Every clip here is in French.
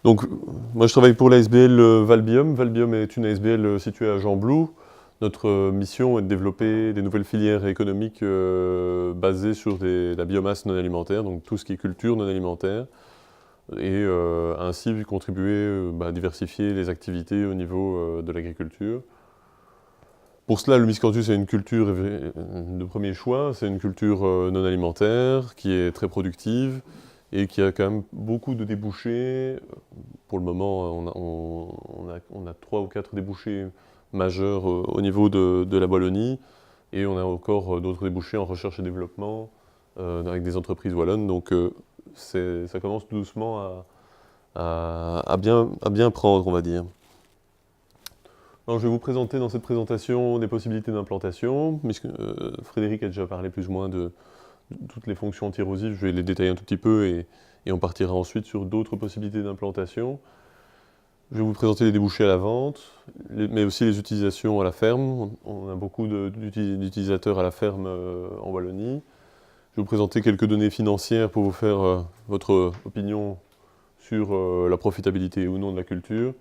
Donc, moi je travaille pour l'ASBL Valbium. Valbium est une ASBL située à Gembloux. Notre mission est de développer des nouvelles filières économiques basées sur la biomasse non alimentaire, donc tout ce qui est culture non alimentaire, et ainsi contribuer à diversifier les activités au niveau de l'agriculture. Pour cela, le miscanthus est une culture de premier choix, c'est une culture non alimentaire qui est très productive et qui a quand même beaucoup de débouchés. Pour le moment, on a 3 ou 4 débouchés majeurs au niveau de la Wallonie et on a encore d'autres débouchés en recherche et développement avec des entreprises wallonnes. Donc ça commence tout doucement à bien prendre, on va dire. Alors, je vais vous présenter dans cette présentation des possibilités d'implantation. Frédéric a déjà parlé plus ou moins de toutes les fonctions anti-érosives, je vais les détailler un tout petit peu et on partira ensuite sur d'autres possibilités d'implantation. Je vais vous présenter les débouchés à la vente, mais aussi les utilisations à la ferme. On a beaucoup d'utilisateurs à la ferme en Wallonie. Je vais vous présenter quelques données financières pour vous faire votre opinion sur la profitabilité ou non de la culture.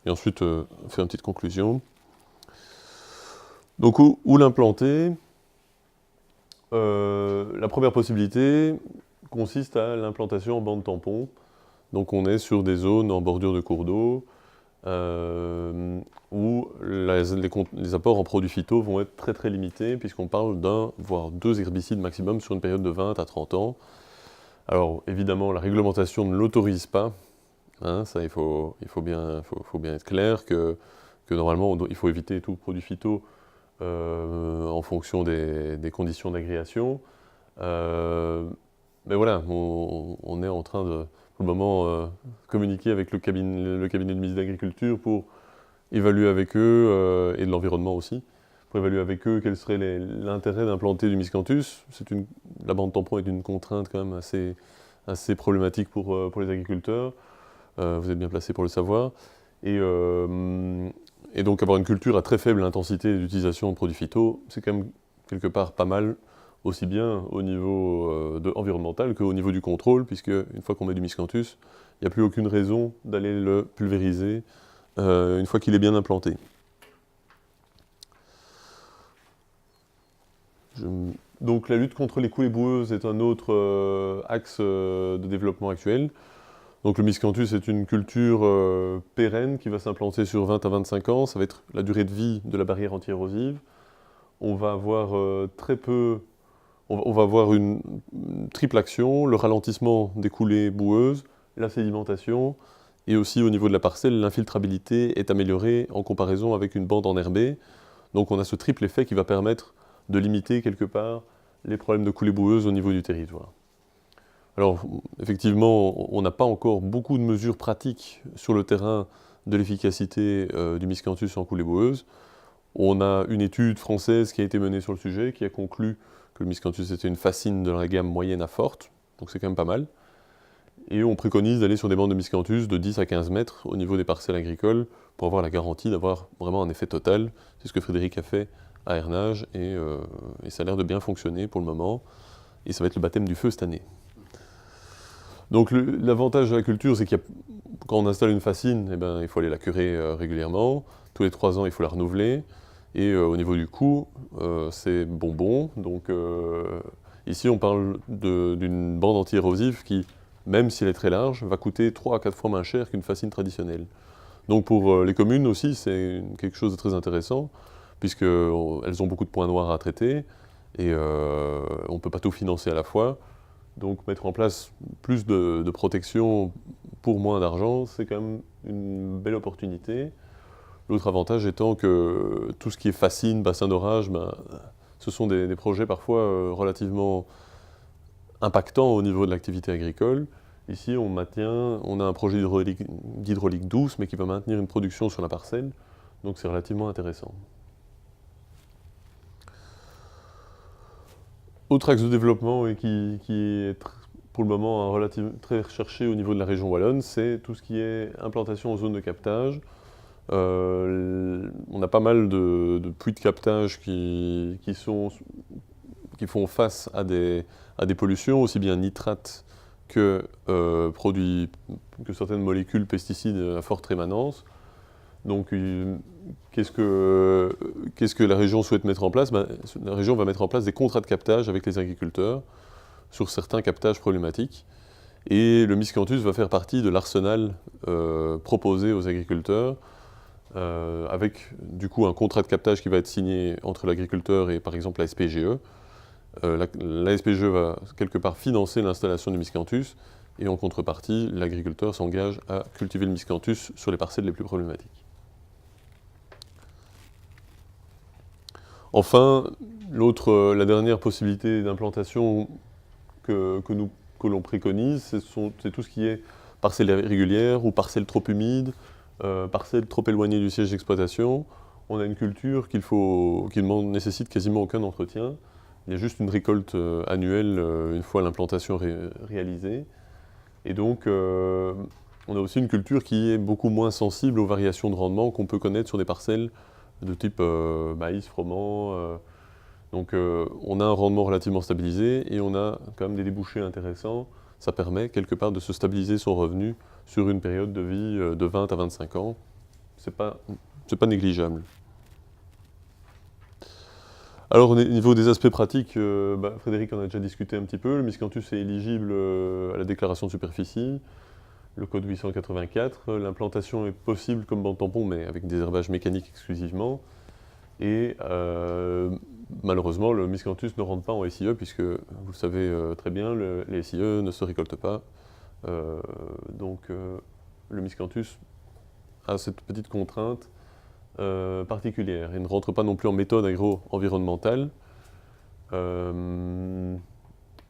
Et ensuite, faire une petite conclusion. Donc, où l'implanter? La première possibilité consiste à l'implantation en bande tampon. Donc, on est sur des zones en bordure de cours d'eau où les apports en produits phyto vont être très très limités, puisqu'on parle d'un, voire 2 herbicides maximum sur une période de 20 à 30 ans. Alors, évidemment, la réglementation ne l'autorise pas. Hein, ça, il faut bien être clair que normalement, il faut éviter tout produit phyto en fonction des conditions d'agréation. Mais voilà, on est en train de, pour le moment, communiquer avec le cabinet du ministre de l'Agriculture pour évaluer avec eux, et de l'environnement aussi, pour évaluer avec êeux quel serait l'intérêt d'implanter du miscanthus. La bande tampon est une contrainte quand même assez problématique pour les agriculteurs. Vous êtes bien placé pour le savoir. Et donc avoir une culture à très faible intensité d'utilisation de produits phyto, c'est quand même quelque part pas mal, aussi bien au niveau environnemental qu'au niveau du contrôle, puisque une fois qu'on met du miscanthus, il n'y a plus aucune raison d'aller le pulvériser une fois qu'il est bien implanté. Donc la lutte contre les coulées boueuses est un autre axe de développement actuel. Donc le miscanthus est une culture pérenne qui va s'implanter sur 20 à 25 ans. Ça va être la durée de vie de la barrière anti-érosive. On va avoir on va avoir une triple action, le ralentissement des coulées boueuses, la sédimentation, et aussi au niveau de la parcelle, l'infiltrabilité est améliorée en comparaison avec une bande enherbée. Donc on a ce triple effet qui va permettre de limiter quelque part les problèmes de coulées boueuses au niveau du territoire. Alors, effectivement, on n'a pas encore beaucoup de mesures pratiques sur le terrain de l'efficacité du miscanthus en coulée boueuse. On a une étude française qui a été menée sur le sujet, qui a conclu que le miscanthus était une fascine de la gamme moyenne à forte, donc c'est quand même pas mal. Et on préconise d'aller sur des bandes de miscanthus de 10 à 15 mètres au niveau des parcelles agricoles pour avoir la garantie d'avoir vraiment un effet total. C'est ce que Frédéric a fait à Hernage et ça a l'air de bien fonctionner pour le moment. Et ça va être le baptême du feu cette année. Donc l'avantage de la culture, c'est quand on installe une fascine, eh ben, il faut aller la curer régulièrement. Tous les 3 ans, il faut la renouveler. Et au niveau du coût, c'est bonbon. Donc ici, on parle d'une bande anti-érosive qui, même si elle est très large, va coûter 3 à 4 fois moins cher qu'une fascine traditionnelle. Donc pour les communes aussi, c'est quelque chose de très intéressant, puisqu'elles ont beaucoup de points noirs à traiter, et on ne peut pas tout financer à la fois. Donc mettre en place plus de protection pour moins d'argent, c'est quand même une belle opportunité. L'autre avantage étant que tout ce qui est fascine, bassin d'orage, ce sont des projets parfois relativement impactants au niveau de l'activité agricole. Ici, on a un projet d'hydraulique douce, mais qui va maintenir une production sur la parcelle, donc c'est relativement intéressant. Autre axe de développement et qui est pour le moment très recherché au niveau de la région wallonne, c'est tout ce qui est implantation en zone de captage. On a pas mal de puits de captage qui font face à des pollutions, aussi bien nitrates que certaines molécules pesticides à forte rémanence. Donc, qu'est-ce que la région souhaite mettre en place? La région va mettre en place des contrats de captage avec les agriculteurs sur certains captages problématiques. Et le miscanthus va faire partie de l'arsenal proposé aux agriculteurs, avec du coup un contrat de captage qui va être signé entre l'agriculteur et par exemple la SPGE. La SPGE va quelque part financer l'installation du miscanthus, et en contrepartie, l'agriculteur s'engage à cultiver le miscanthus sur les parcelles les plus problématiques. Enfin, la dernière possibilité d'implantation que l'on préconise, c'est tout ce qui est parcelle irrégulière ou parcelle trop humide, parcelle trop éloignée du siège d'exploitation. On a une culture qui nécessite quasiment aucun entretien. Il y a juste une récolte annuelle une fois l'implantation réalisée. Et donc, on a aussi une culture qui est beaucoup moins sensible aux variations de rendement qu'on peut connaître sur des parcelles de type maïs, froment. Donc on a un rendement relativement stabilisé et on a quand même des débouchés intéressants. Ça permet quelque part de se stabiliser son revenu sur une période de vie de 20 à 25 ans. C'est pas négligeable. Alors au niveau des aspects pratiques, Frédéric en a déjà discuté un petit peu. Le miscanthus est éligible à la déclaration de superficie, le code 884. L'implantation est possible comme bande tampon, mais avec des herbages mécaniques exclusivement. Et malheureusement, le miscanthus ne rentre pas en SIE, puisque, vous le savez très bien, les SIE ne se récoltent pas. Donc le miscanthus a cette petite contrainte particulière. Il ne rentre pas non plus en méthode agro-environnementale.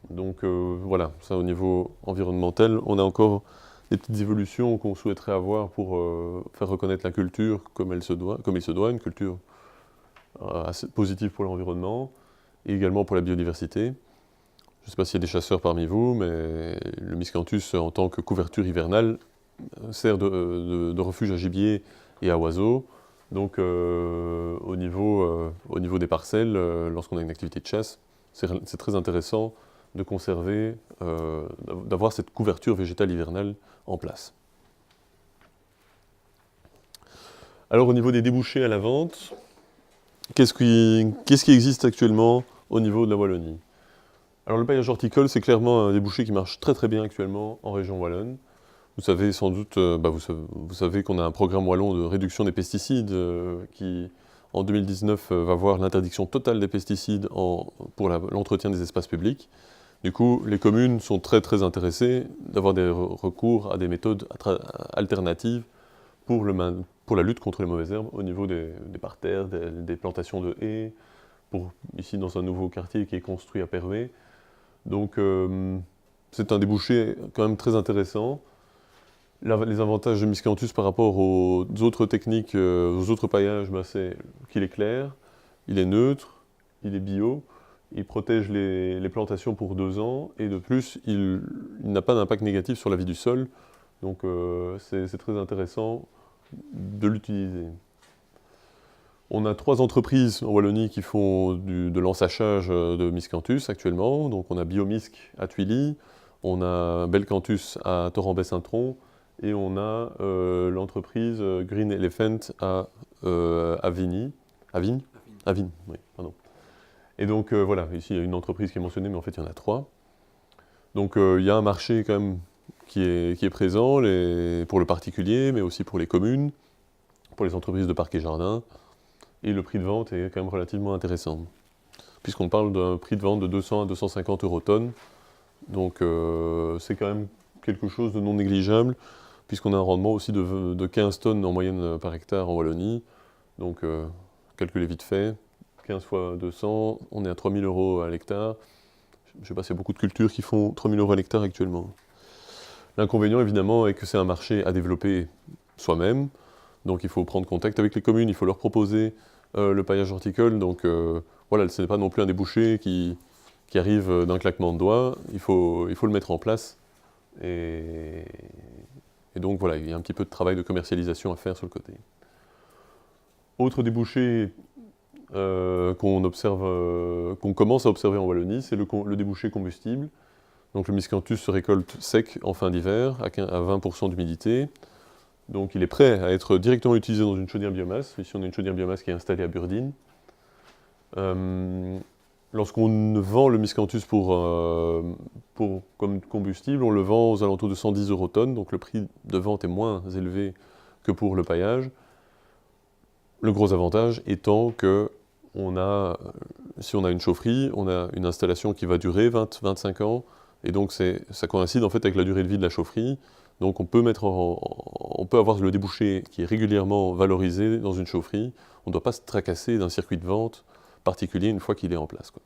Donc voilà, ça au niveau environnemental, on a encore des petites évolutions qu'on souhaiterait avoir pour faire reconnaître la culture comme il se doit, une culture assez positive pour l'environnement et également pour la biodiversité. Je ne sais pas s'il y a des chasseurs parmi vous, mais le miscanthus, en tant que couverture hivernale, sert de refuge à gibier et à oiseaux. Donc au niveau des parcelles, lorsqu'on a une activité de chasse, c'est très intéressant de conserver, d'avoir cette couverture végétale hivernale en place. Alors au niveau des débouchés à la vente, qu'est-ce qui existe actuellement au niveau de la Wallonie? Alors le paillage horticole, c'est clairement un débouché qui marche très très bien actuellement en région wallonne. Vous savez sans doute, vous savez qu'on a un programme wallon de réduction des pesticides qui, en 2019, va voir l'interdiction totale des pesticides pour l'entretien des espaces publics. Du coup, les communes sont très très intéressées d'avoir des recours à des méthodes alternatives pour la lutte contre les mauvaises herbes au niveau des parterres, des plantations de haies, ici dans un nouveau quartier qui est construit à Pervé. Donc c'est un débouché quand même très intéressant. Les avantages de miscanthus par rapport aux autres techniques, aux autres paillages, c'est qu'il est clair, il est neutre, il est bio, il protège les plantations pour 2 ans, et de plus, il n'a pas d'impact négatif sur la vie du sol. Donc c'est très intéressant de l'utiliser. On a 3 entreprises en Wallonie qui font de l'ensachage de miscanthus actuellement. Donc on a Biomisc à Thuilly, on a Belcanthus à Torrent-Saint-Tron, et on a l'entreprise Green Elephant à Avigny. Avigny, oui, pardon. Et donc voilà, ici il y a une entreprise qui est mentionnée, mais en fait il y en a 3. Donc il y a un marché quand même qui est présent pour le particulier, mais aussi pour les communes, pour les entreprises de parcs et jardins. Et le prix de vente est quand même relativement intéressant, puisqu'on parle d'un prix de vente de 200 à 250 € tonne. Donc c'est quand même quelque chose de non négligeable, puisqu'on a un rendement aussi de 15 tonnes en moyenne par hectare en Wallonie. Donc calculez vite fait, 15 fois 200, on est à 3000 € à l'hectare. Je ne sais pas s'il y a beaucoup de cultures qui font 3000 € à l'hectare actuellement. L'inconvénient évidemment est que c'est un marché à développer soi-même. Donc il faut prendre contact avec les communes, il faut leur proposer le paillage horticole. Donc voilà, ce n'est pas non plus un débouché qui arrive d'un claquement de doigts. Il faut le mettre en place. Et donc voilà, il y a un petit peu de travail de commercialisation à faire sur le côté. Autre débouché qu'on commence à observer en Wallonie, c'est le débouché combustible. Donc le miscanthus se récolte sec en fin d'hiver, à 20% d'humidité. Donc il est prêt à être directement utilisé dans une chaudière biomasse. Ici on a une chaudière biomasse qui est installée à Burdine. Lorsqu'on vend le miscanthus comme combustible, on le vend aux alentours de 110 € tonne, donc le prix de vente est moins élevé que pour le paillage. Le gros avantage étant que si on a une chaufferie, on a une installation qui va durer 20-25 ans, et donc ça coïncide en fait avec la durée de vie de la chaufferie. Donc on peut avoir le débouché qui est régulièrement valorisé dans une chaufferie. On ne doit pas se tracasser d'un circuit de vente particulier une fois qu'il est en place, quoi.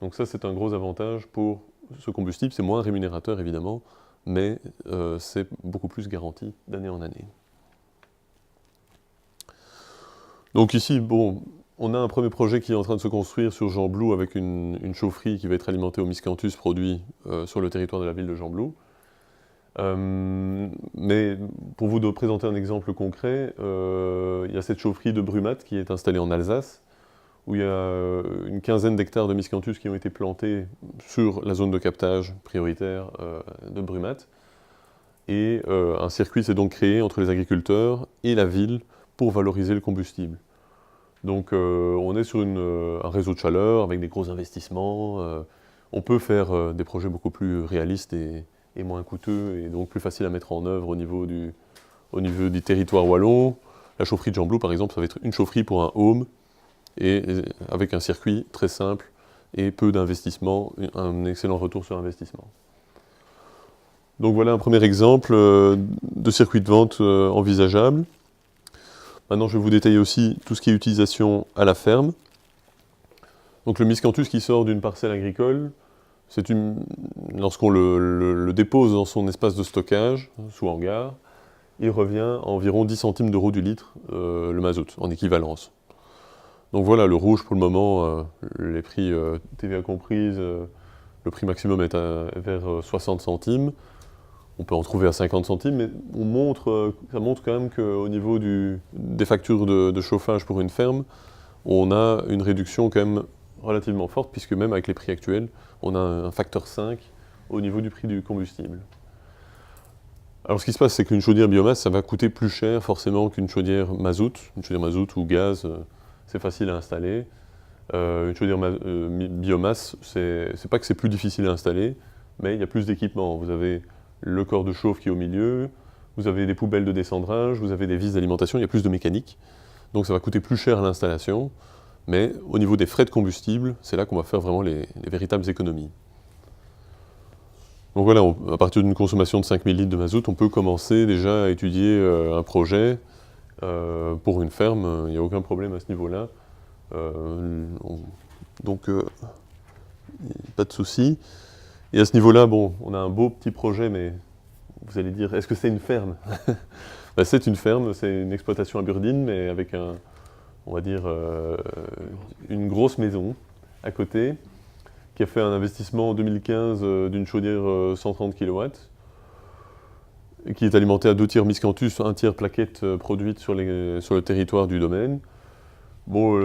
Donc ça, c'est un gros avantage pour ce combustible. C'est moins rémunérateur, évidemment, mais c'est beaucoup plus garanti d'année en année. Donc ici, bon, on a un premier projet qui est en train de se construire sur Gembloux avec une chaufferie qui va être alimentée au miscanthus produit sur le territoire de la ville de Gembloux. Mais pour vous présenter un exemple concret, il y a cette chaufferie de Brumat qui est installée en Alsace, où il y a une quinzaine d'hectares de miscanthus qui ont été plantés sur la zone de captage prioritaire de Brumat. Et un circuit s'est donc créé entre les agriculteurs et la ville pour valoriser le combustible. Donc on est sur un réseau de chaleur avec des gros investissements. On peut faire des projets beaucoup plus réalistes et moins coûteux, et donc plus facile à mettre en œuvre au niveau du territoire wallon. La chaufferie de Gembloux, par exemple, ça va être une chaufferie pour un home, et avec un circuit très simple et peu d'investissement, un excellent retour sur investissement. Donc voilà un premier exemple de circuit de vente envisageable. Maintenant, je vais vous détailler aussi tout ce qui est utilisation à la ferme. Donc le miscanthus qui sort d'une parcelle agricole, lorsqu'on le dépose dans son espace de stockage, sous hangar, il revient à environ 10 centimes d'euros du litre, le mazout, en équivalence. Donc voilà, le rouge pour le moment, les prix TVA comprises, le prix maximum est vers 60 centimes. On peut en trouver à 50 centimes, mais ça montre quand même qu'au niveau des factures de chauffage pour une ferme, on a une réduction quand même relativement forte, puisque même avec les prix actuels, on a un facteur 5 au niveau du prix du combustible. Alors ce qui se passe, c'est qu'une chaudière biomasse, ça va coûter plus cher forcément qu'une chaudière mazout. Une chaudière mazout ou gaz, c'est facile à installer. Une chaudière biomasse, c'est pas que c'est plus difficile à installer, mais il y a plus d'équipement. Vous avez le corps de chauffe qui est au milieu, vous avez des poubelles de descendrage, vous avez des vis d'alimentation, il y a plus de mécanique. Donc ça va coûter plus cher à l'installation, mais au niveau des frais de combustible, c'est là qu'on va faire vraiment les véritables économies. Donc voilà, à partir d'une consommation de 5000 litres de mazout, on peut commencer déjà à étudier un projet pour une ferme. Il n'y a aucun problème à ce niveau-là. Donc, pas de souci. Et à ce niveau-là, bon, on a un beau petit projet, mais vous allez dire, est-ce que c'est une ferme? Ben, c'est une ferme, c'est une exploitation à Burdine, mais avec on va dire, une grosse maison à côté, qui a fait un investissement en 2015 d'une chaudière 130 kW, et qui est alimentée à 2 tiers miscanthus, 1 tiers plaquettes produites sur le territoire du domaine. Bon,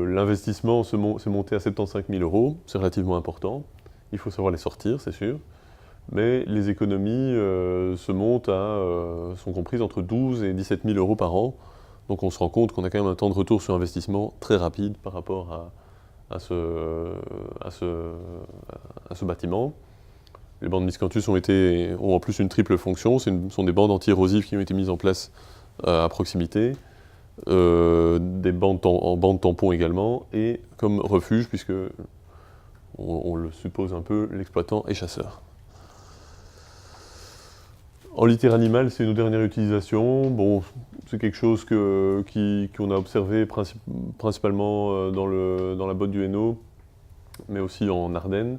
l'investissement s'est monté à 75 000 €, c'est relativement important. Il faut savoir les sortir, c'est sûr. Mais les économies sont comprises entre 12 et 17 000 € par an. Donc on se rend compte qu'on a quand même un temps de retour sur investissement très rapide par rapport à ce bâtiment. Les bandes miscanthus ont en plus une triple fonction. Ce sont des bandes anti-érosives qui ont été mises en place à proximité. Des bandes en bande tampon également, et comme refuge, puisque on le suppose un peu, l'exploitant est chasseur. En litière animale, c'est une dernière utilisation. Bon, c'est quelque chose qu'on a observé principalement dans la botte du Hainaut, mais aussi en Ardennes,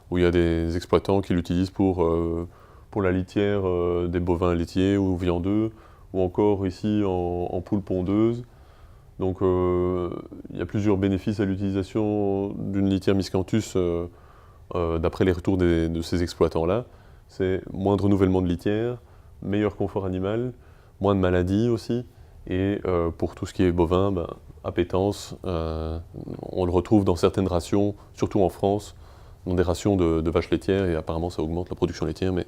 où il y a des exploitants qui l'utilisent pour la litière des bovins laitiers ou viandeux, ou encore ici en poules pondeuses. Donc il y a plusieurs bénéfices à l'utilisation d'une litière miscanthus d'après les retours de ces exploitants-là. C'est moins de renouvellement de litière, meilleur confort animal, moins de maladies aussi, et pour tout ce qui est bovin, appétence, on le retrouve dans certaines rations, surtout en France, ont des rations de vaches laitières et apparemment ça augmente la production laitière, mais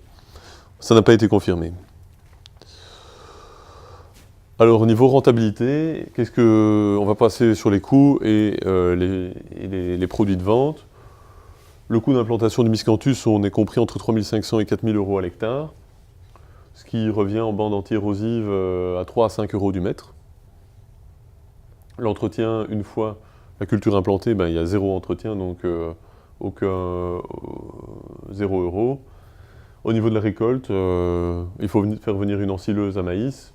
ça n'a pas été confirmé. Alors au niveau rentabilité, on va passer sur les coûts et les produits de vente. Le coût d'implantation du miscanthus, on est compris entre 3 500 et 4 000 euros à l'hectare, ce qui revient en bande anti-érosive à 3 à 5 euros du mètre. L'entretien, une fois la culture implantée, il y a 0 entretien, donc aucun 0 euros. Au niveau de la récolte, il faut faire venir une ensileuse à maïs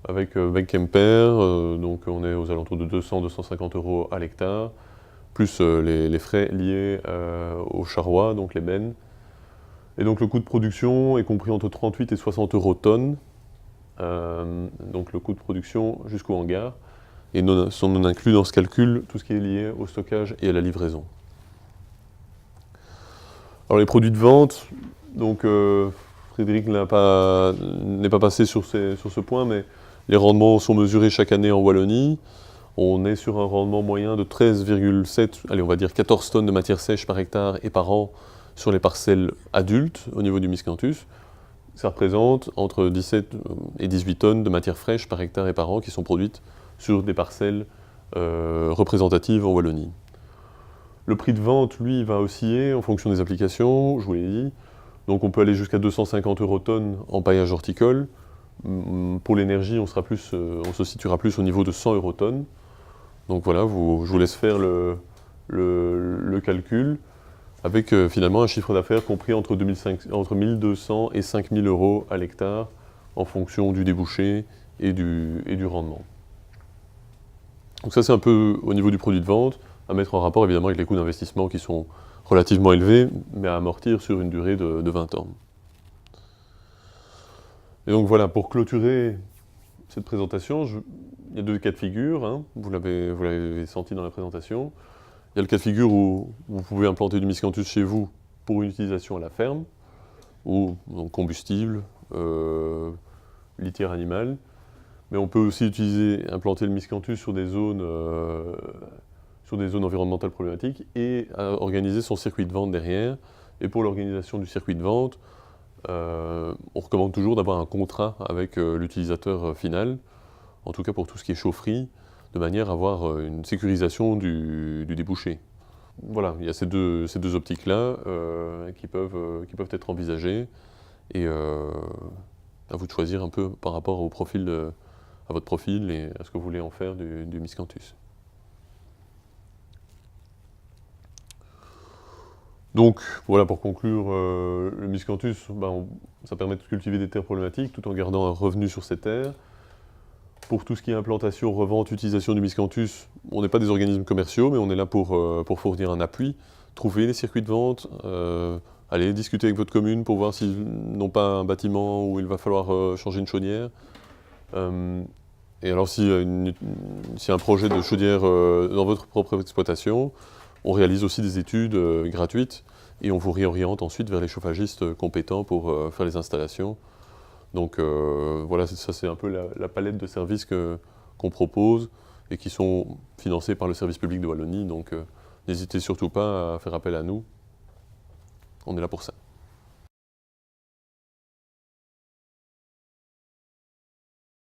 avec Kemper, donc on est aux alentours de 200-250 euros à l'hectare, plus les frais liés au charroi, donc les bennes. Et donc le coût de production est compris entre 38 et 60 euros tonne, donc le coût de production jusqu'au hangar. Et sont non inclus dans ce calcul tout ce qui est lié au stockage et à la livraison. Alors les produits de vente, donc Frédéric n'est pas passé sur ce point, mais les rendements sont mesurés chaque année en Wallonie. On est sur un rendement moyen de 13,7, allez on va dire 14 tonnes de matière sèche par hectare et par an sur les parcelles adultes au niveau du miscanthus. Ça représente entre 17 et 18 tonnes de matière fraîche par hectare et par an qui sont produites sur des parcelles représentatives en Wallonie. Le prix de vente, lui, va osciller en fonction des applications, je vous l'ai dit. Donc on peut aller jusqu'à 250 euros tonne en paillage horticole. Pour l'énergie, on se situera plus au niveau de 100 euros tonne. Donc voilà, je vous laisse faire le calcul, avec finalement un chiffre d'affaires compris entre 1200 et 5000 euros à l'hectare, en fonction du débouché et du rendement. Donc ça c'est un peu au niveau du produit de vente, à mettre en rapport évidemment avec les coûts d'investissement qui sont relativement élevés, mais à amortir sur une durée de 20 ans. Et donc voilà, pour clôturer cette présentation, il y a deux cas de figure, hein, vous l'avez senti dans la présentation. Il y a le cas de figure où vous pouvez implanter du miscanthus chez vous pour une utilisation à la ferme, ou donc combustible, litière animale. Mais on peut aussi implanter le miscanthus sur des zones environnementales problématiques et organiser son circuit de vente derrière. Et pour l'organisation du circuit de vente, on recommande toujours d'avoir un contrat avec l'utilisateur final, en tout cas pour tout ce qui est chaufferie, de manière à avoir une sécurisation du débouché. Voilà, il y a ces deux optiques-là qui peuvent être envisagées, et à vous de choisir un peu par rapport à votre profil et à ce que vous voulez en faire du miscanthus. Donc voilà, pour conclure, le miscanthus, ça permet de cultiver des terres problématiques tout en gardant un revenu sur ces terres. Pour tout ce qui est implantation, revente, utilisation du miscanthus, on n'est pas des organismes commerciaux, mais on est là pour fournir un appui, trouver les circuits de vente, aller discuter avec votre commune pour voir s'ils n'ont pas un bâtiment où il va falloir changer une chaudière. Et alors si un projet de chaudière dans votre propre exploitation, on réalise aussi des études gratuites et on vous réoriente ensuite vers les chauffagistes compétents pour faire les installations. Donc voilà, ça c'est un peu la palette de services qu'on propose et qui sont financés par le service public de Wallonie. Donc n'hésitez surtout pas à faire appel à nous. On est là pour ça.